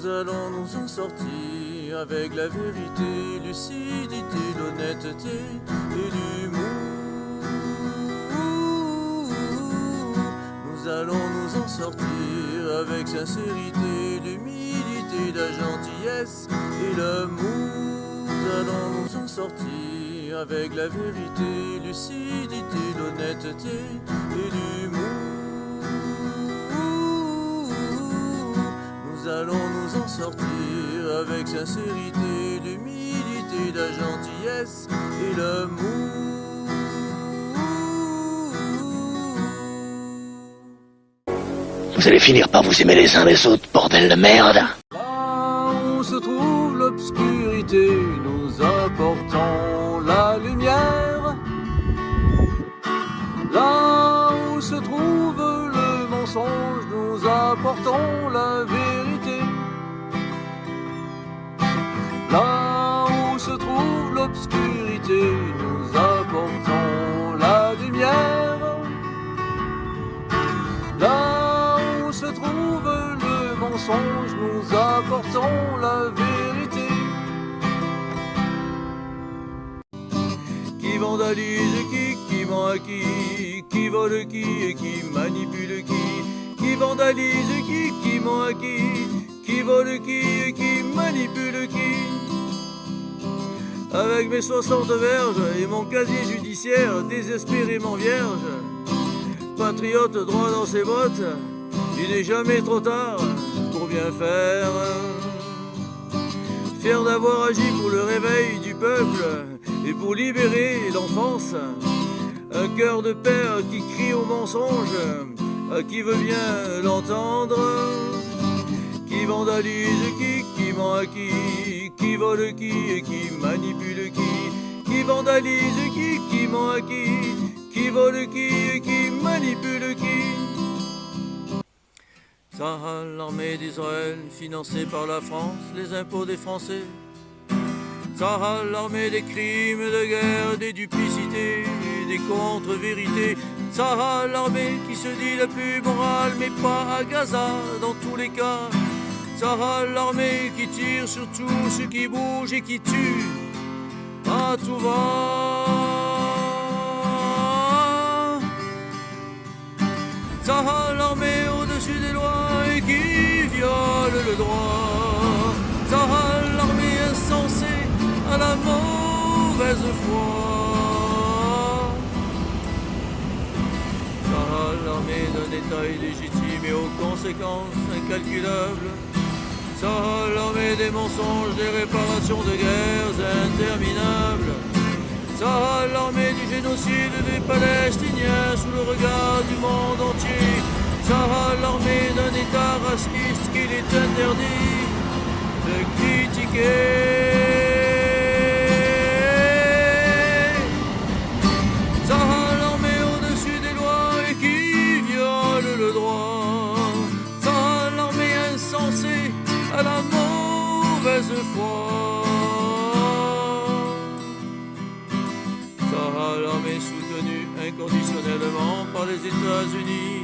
Nous allons nous en sortir avec la vérité, lucidité, l'honnêteté et l'humour. Nous allons nous en sortir avec sincérité, l'humilité, la gentillesse et l'amour. Nous allons nous en sortir avec la vérité, lucidité, l'honnêteté et l'humour. Nous allons nous en sortir avec sincérité, l'humilité, la gentillesse et l'amour. Vous allez finir par vous aimer les uns les autres, bordel de merde. Là où se trouve l'obscurité, nous apportons la lumière. Là où se trouve le mensonge, nous apportons la vérité. Là où se trouve l'obscurité, nous apportons la lumière. Là où se trouve le mensonge, nous apportons la vérité. Qui vandalise qui ment à qui vole qui et qui manipule qui vandalise qui ment à qui vole qui et qui manipule qui. Avec mes 60 verges et mon casier judiciaire désespérément vierge, patriote droit dans ses bottes, il n'est jamais trop tard pour bien faire. Fier d'avoir agi pour le réveil du peuple et pour libérer l'enfance, un cœur de père qui crie au mensonge, à qui veut bien l'entendre. Qui vandalise qui ment à qui vole qui et qui manipule qui vandalise qui ment à qui vole qui et qui manipule qui. Tzahal, l'armée d'Israël, financée par la France, les impôts des Français. Tzahal, l'armée des crimes de guerre, des duplicités, des contre-vérités. Tzahal, l'armée qui se dit la plus morale, mais pas à Gaza dans tous les cas. Tzahal, l'armée qui tire sur tout ce qui bouge et qui tue à tout va. Tzahal, l'armée au-dessus des lois et qui viole le droit. Tzahal, l'armée insensée à la mauvaise foi. Tzahal, l'armée d'un État illégitime et aux conséquences incalculables. Tzahal, l'armée des mensonges, des réparations de guerres interminables. Tzahal, l'armée du génocide des Palestiniens sous le regard du monde entier. Tzahal, l'armée d'un État raciste qu'il est interdit de critiquer. Tzahal, l'armée au-dessus des lois et qui viole le droit. Tzahal, l'armée insensée à la mauvaise foi. Tzahal, l'armée soutenue inconditionnellement par les États-Unis.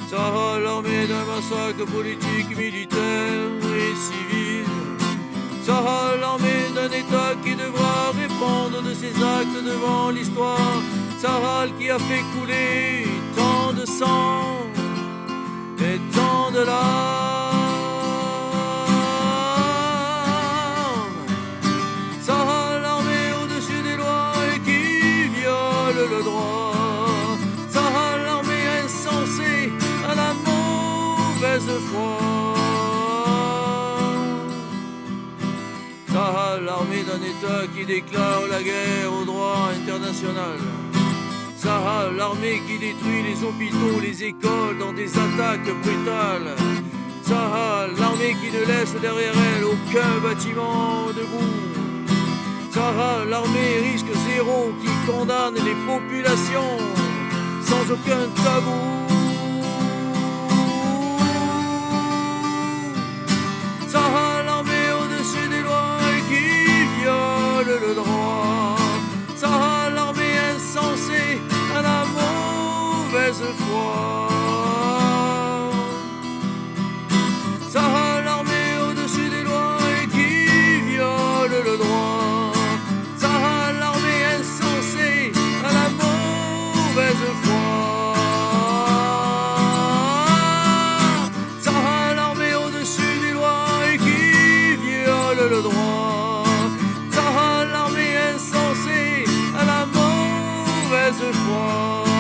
Tzahal, l'armée d'un massacre politique, militaire et civil. Tzahal, l'armée d'un État qui devra répondre de ses actes devant l'histoire. Tzahal, qui a fait couler tant de sang et tant de larmes. Tzahal, l'armée au-dessus des lois et qui viole le droit. Tzahal, l'armée insensée à la mauvaise foi. Tzahal, l'armée d'un État qui déclare la guerre au droit international. Tzahal, l'armée qui détruit les hôpitaux, les écoles dans des attaques brutales. Tzahal, l'armée qui ne laisse derrière elle aucun bâtiment debout. Tzahal, l'armée risque zéro qui condamne les populations sans aucun tabou. Tzahal, l'armée au-dessus des lois et qui viole le droit. Tzahal, l'armée insensée à la mauvaise foi. Tzahal, l'armée froid.